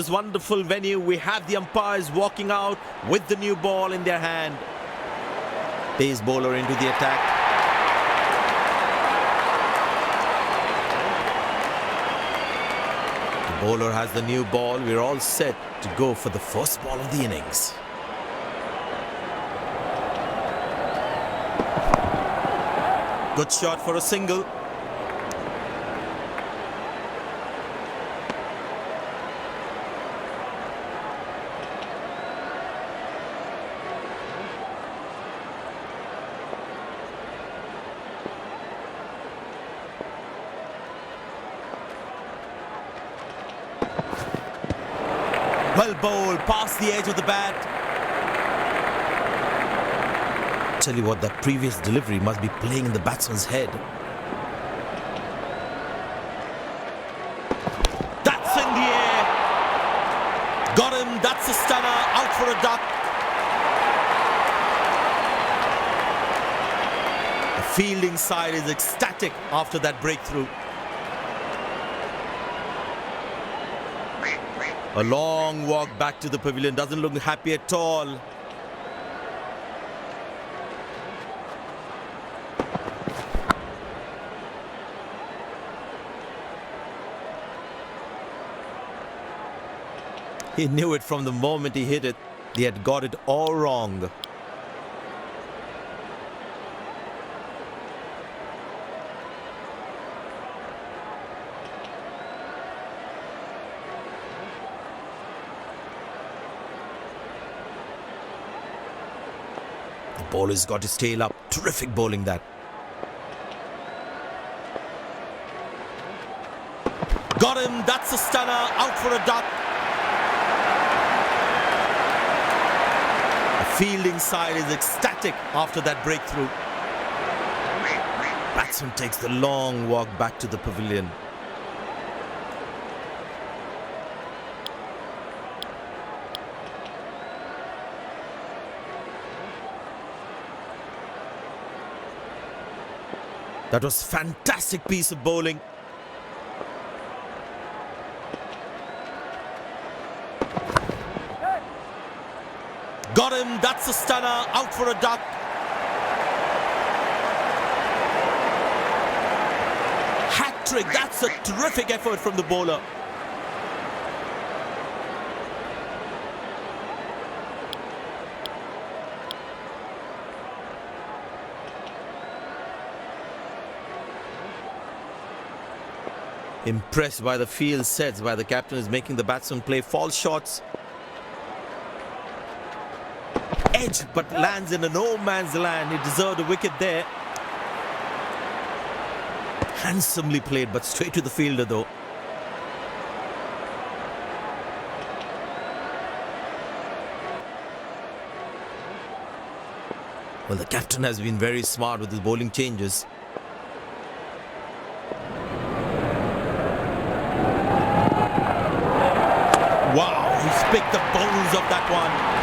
This wonderful venue, we have the umpires walking out with the new ball in their hand. Pace bowler into the attack. The bowler has the new ball. We're all set to go for the first ball of the innings. Good shot for a single. Well bowled, past the edge of the bat. Tell you what, that previous delivery must be playing in the batsman's head. That's in the air. Got him, that's a stunner, out for a duck. The fielding side is ecstatic after that breakthrough. A long walk back to the pavilion, doesn't look happy at all. He knew it from the moment he hit it. He had got it all wrong. The bowler's got his tail up. Terrific bowling that. Got him, that's a stunner, out for a duck. The fielding side is ecstatic after that breakthrough. Batsman takes the long walk back to the pavilion. That was fantastic piece of bowling. Got him, that's a stunner, out for a duck. Hat trick, that's a terrific effort from the bowler. Impressed by the field sets by the captain is making the batsman play false shots. Edge, but lands in a no man's land. He deserved a wicket there. Handsomely played, but straight to the fielder though. Well, the captain has been very smart with his bowling changes. Wow, he's picked the bones of that one.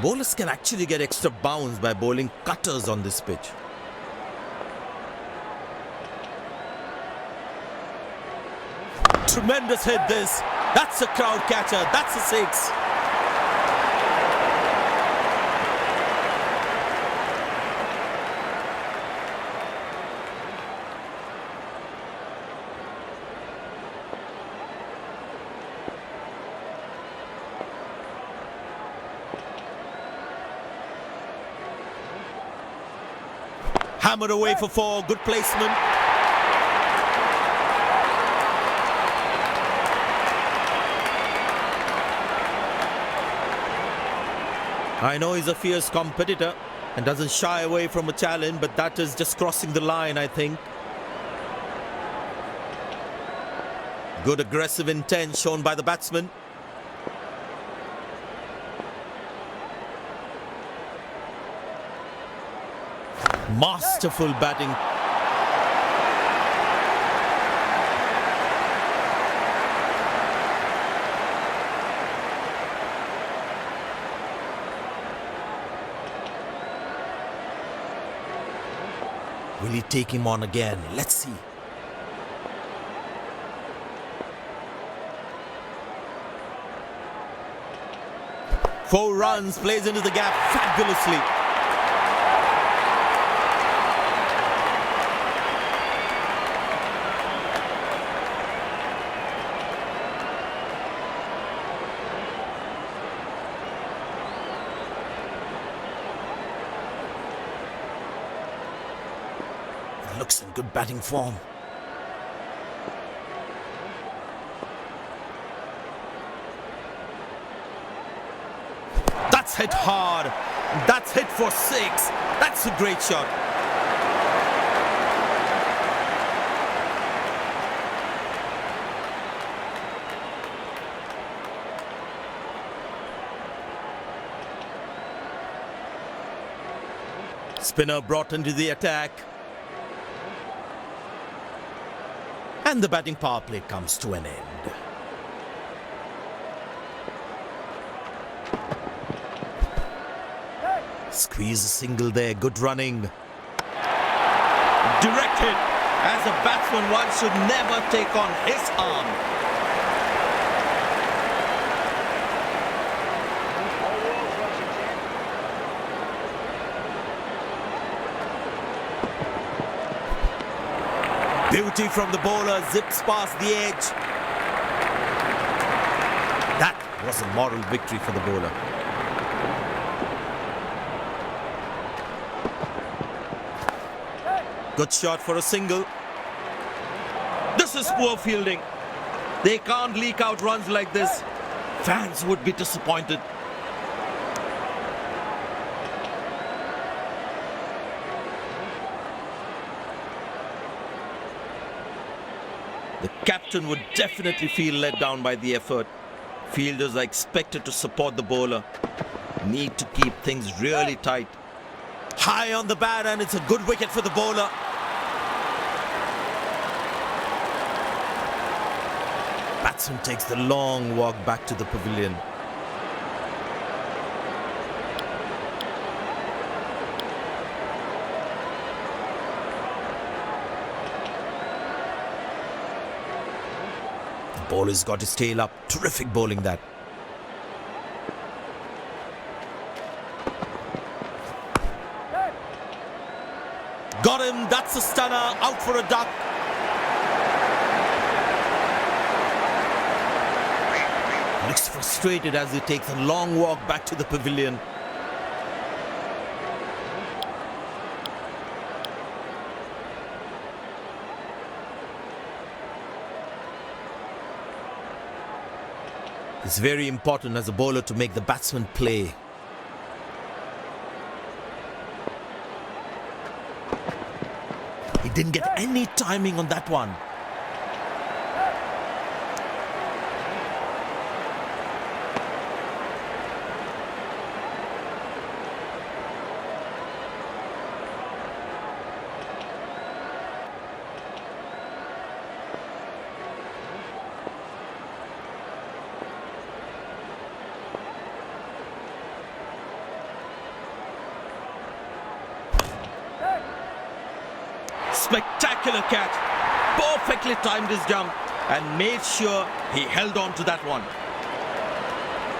Bowlers can actually get extra bounce by bowling cutters on this pitch. Tremendous hit this. That's a crowd catcher. That's a six. Hammered away for four, good placement. I know he's a fierce competitor and doesn't shy away from a challenge, but that is just crossing the line, I think. Good aggressive intent shown by the batsman. Masterful batting. Will he take him on again? Let's see. Four runs, plays into the gap fabulously. Looks in good batting form. That's hit hard. That's hit for six. That's a great shot. Spinner brought into the attack. And the batting power play comes to an end. Squeeze a single there, good running. Direct hit. As a batsman, one should never take on his arm. Beauty from the bowler, zips past the edge. That was a moral victory for the bowler. Good shot for a single. This is poor fielding. They can't leak out runs like this. Fans would be disappointed. The captain would definitely feel let down by the effort. Fielders are expected to support the bowler. Need to keep things really tight. High on the bat, and it's a good wicket for the bowler. Batsman takes the long walk back to the pavilion. The bowler's got his tail up. Terrific bowling that. Got him, that's a stunner, out for a duck. Looks frustrated as he takes a long walk back to the pavilion. It's very important as a bowler to make the batsman play. He didn't get any timing on that one. Spectacular catch. Perfectly timed his jump and made sure he held on to that one.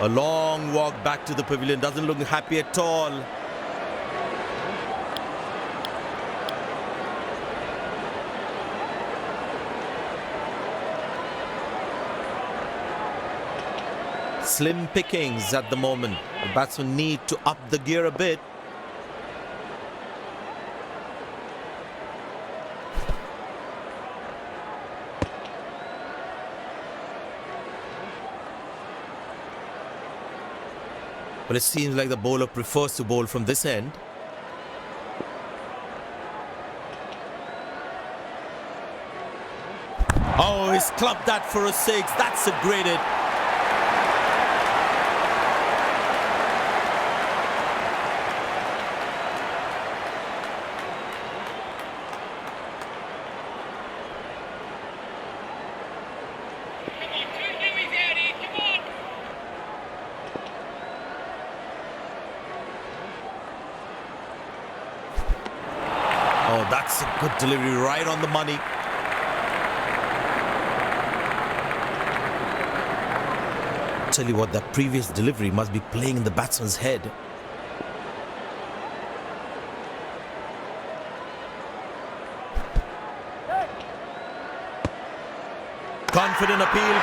A long walk back to the pavilion, doesn't look happy at all. Slim pickings at the moment. The batsmen need to up the gear a bit. But it seems like the bowler prefers to bowl from this end. Oh, he's clubbed that for a six. That's a great hit. Oh, That's a good delivery, right on the money. Tell you what, that previous delivery must be playing in the batsman's head. Confident appeal.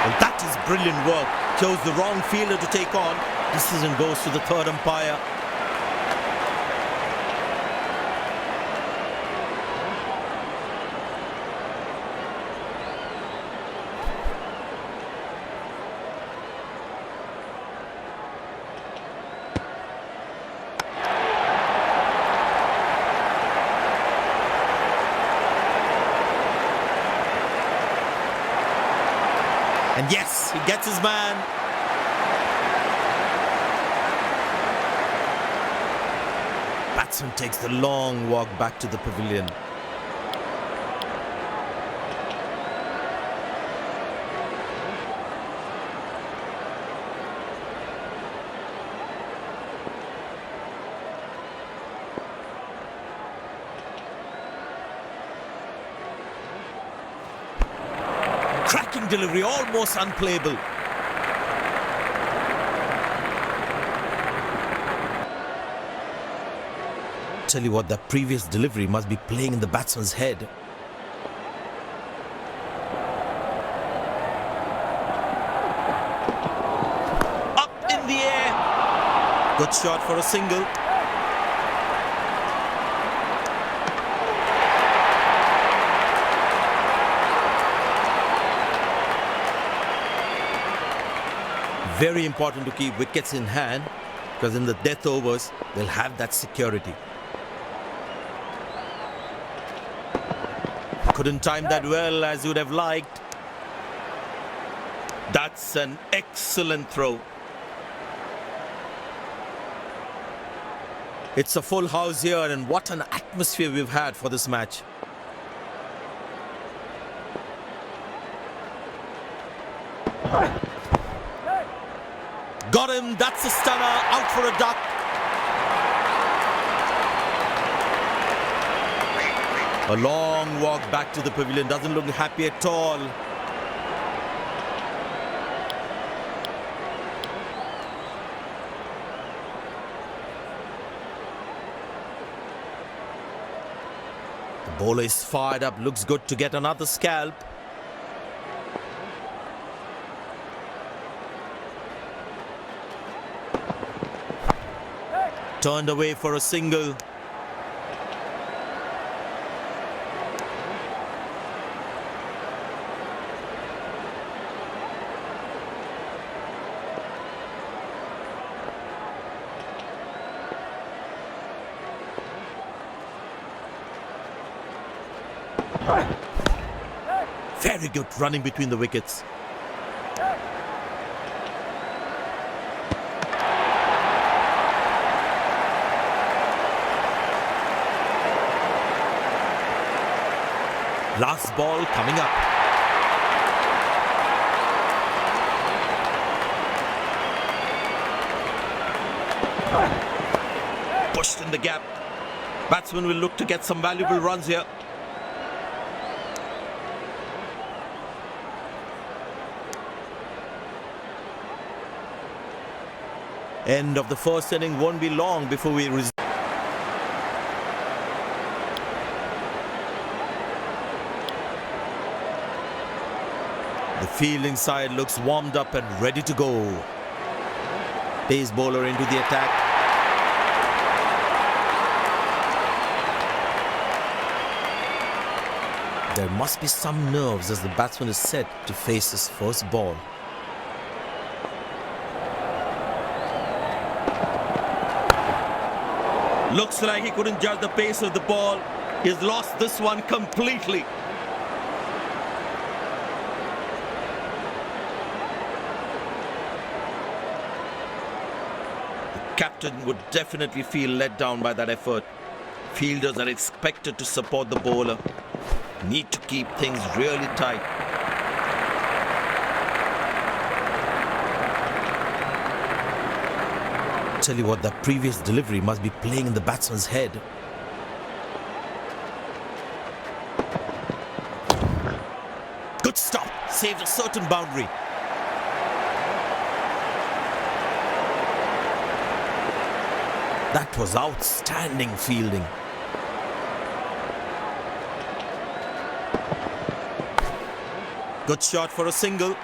Well, that is brilliant work. Chose the wrong fielder to take on. Decision goes to the third umpire. And yes, he gets his man. Batsman takes the long walk back to the pavilion. Cracking delivery, almost unplayable. Tell you what, that previous delivery must be playing in the batsman's head. Up in the air. Good shot for a single. Very important to keep wickets in hand, because in the death overs, they'll have that security. Couldn't time that well as you'd have liked. That's an excellent throw. It's a full house here, and what an atmosphere we've had for this match. Got him, that's a stunner, out for a duck. A long walk back to the pavilion, doesn't look happy at all. The bowler is fired up, looks good to get another scalp. Turned away for a single. Very good running between the wickets. Last ball coming up. Pushed in the gap. Batsman will look to get some valuable runs here. End of the first inning, won't be long before we resume. The fielding side looks warmed up and ready to go. Pace bowler into the attack. There must be some nerves as the batsman is set to face his first ball. Looks like he couldn't judge the pace of the ball. He's lost this one completely. The captain would definitely feel let down by that effort. Fielders are expected to support the bowler. Need to keep things really tight. Tell you what, that previous delivery must be playing in the batsman's head. saved a certain boundary. That was outstanding fielding. Good shot for a single.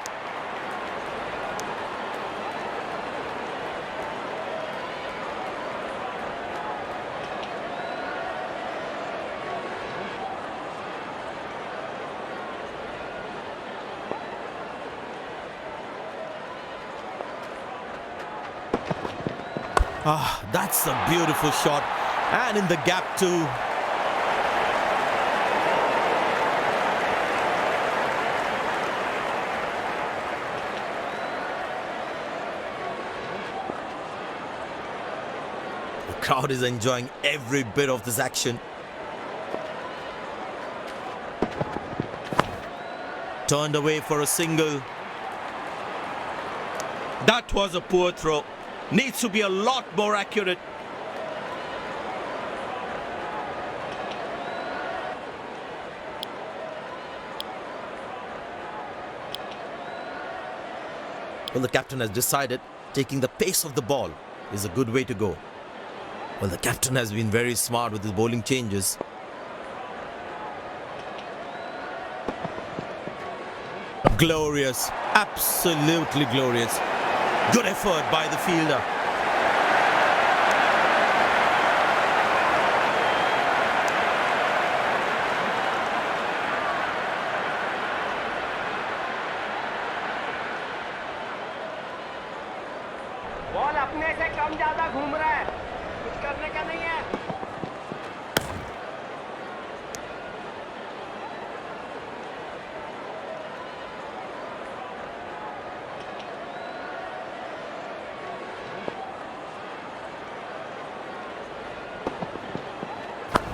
That's a beautiful shot, and in the gap too. The crowd is enjoying every bit of this action. Turned away for a single. That was a poor throw. Needs to be a lot more accurate. Well, the captain has decided taking the pace of the ball is a good way to go. Well, the captain has been very smart with his bowling changes. Glorious, absolutely glorious. Good effort by the fielder. Ball अपने से कम ज्यादा घूम रहा है, कुछ करने का नहीं है.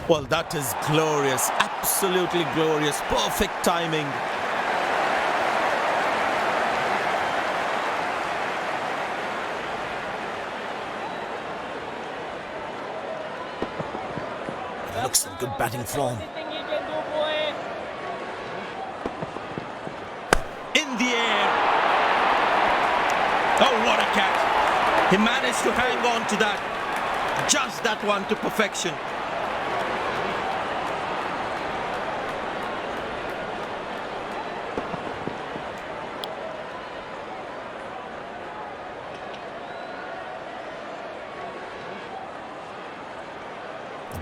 Well, that is glorious, absolutely glorious, perfect timing. Looks in good batting form. In the air. Oh, what a catch. He managed to hang on to that. Just that one to perfection.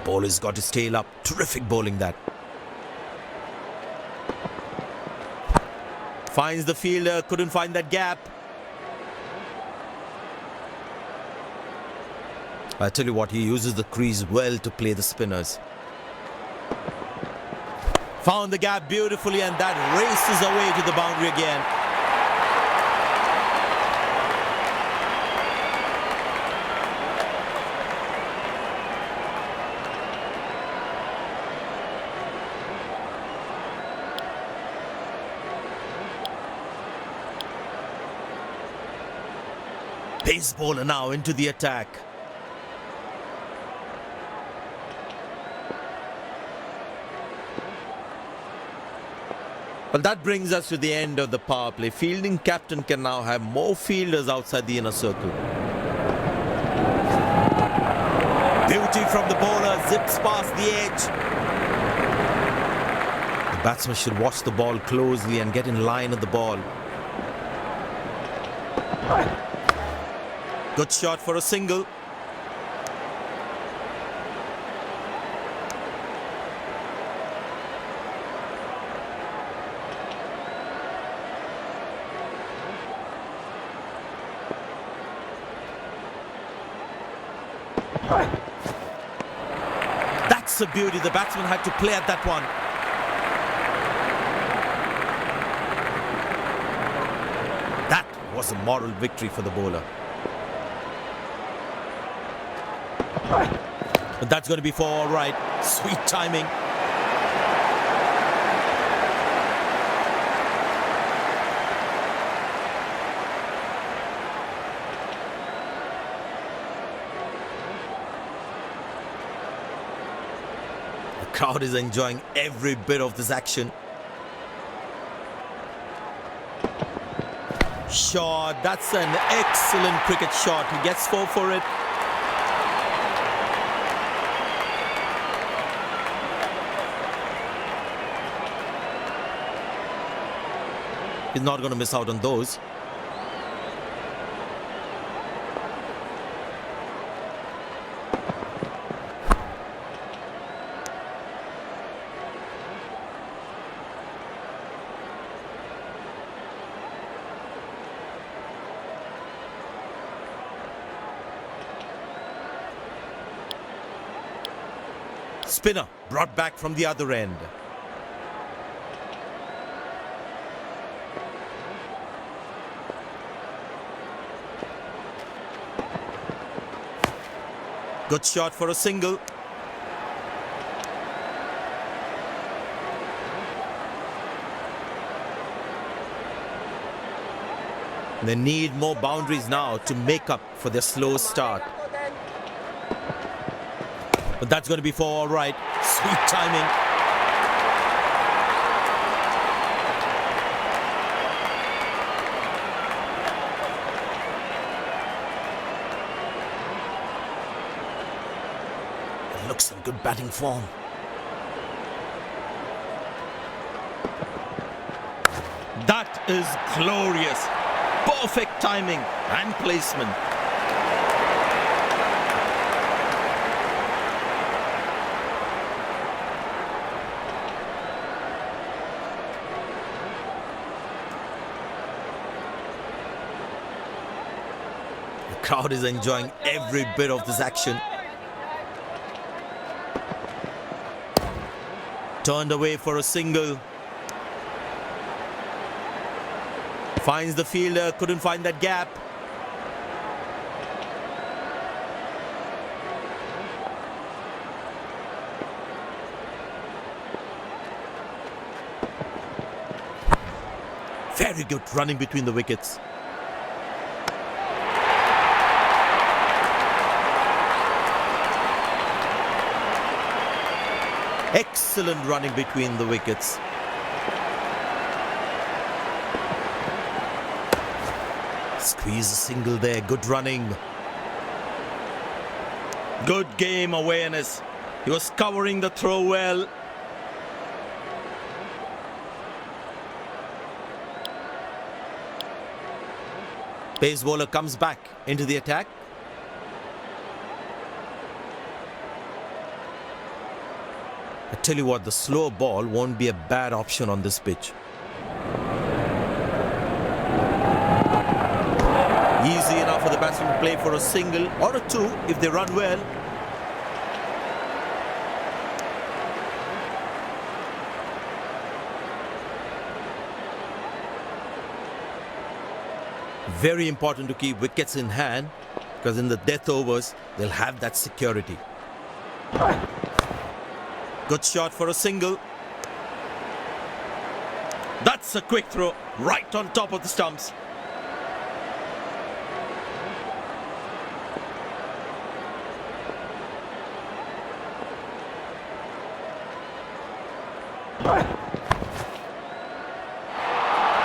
Bowler's got his tail up. Terrific bowling that. Finds the fielder. Couldn't find that gap. I tell you what, he uses the crease well to play the spinners. Found the gap beautifully, and that races away to the boundary again. Pace bowler now into the attack. Well, that brings us to the end of the power play. Fielding captain can now have more fielders outside the inner circle. Beauty from the bowler, zips past the edge. The batsman should watch the ball closely and get in line of the ball. Good shot for a single. That's a beauty. The batsman had to play at that one. That was a moral victory for the bowler. But that's going to be for all right. Sweet timing. The crowd is enjoying every bit of this action. Shot. That's an excellent cricket shot. He gets 4 for it. He's not going to miss out on those. Spinner brought back from the other end. Good shot for a single. They need more boundaries now to make up for their slow start. But that's going to be 4 all right. Sweet timing. It looks in good batting form. That is glorious. Perfect timing and placement. The crowd is enjoying every bit of this action. Turned away for a single. Finds the fielder, couldn't find that gap. Very good running between the wickets. Excellent running between the wickets. Squeeze a single there, good running. Good game awareness. He was covering the throw well. Pace bowler comes back into the attack. I tell you what, the slow ball won't be a bad option on this pitch. Easy enough for the batsman to play for a single or a 2 if they run well. Very important to keep wickets in hand, because in the death overs, they'll have that security. Good shot for a single. That's a quick throw right on top of the stumps.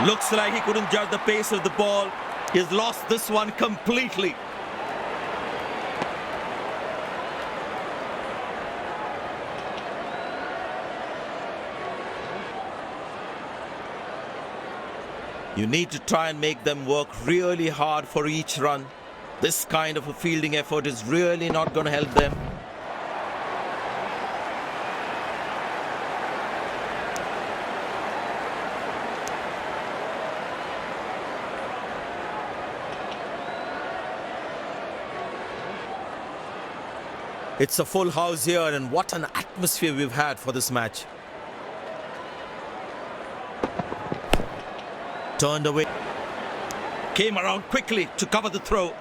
Looks like he couldn't judge the pace of the ball. He's lost this one completely. You need to try and make them work really hard for each run. This kind of a fielding effort is really not going to help them. It's a full house here, and what an atmosphere we've had for this match. Turned away. Came around quickly to cover the throw.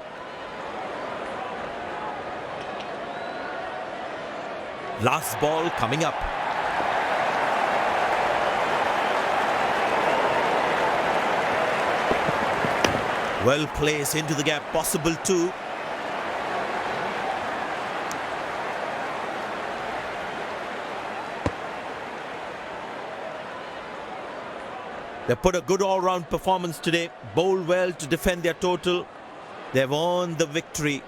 Last ball coming up. Well placed into the gap, possible 2. They put a good all-round performance today, bowled well to defend their total. They've earned the victory.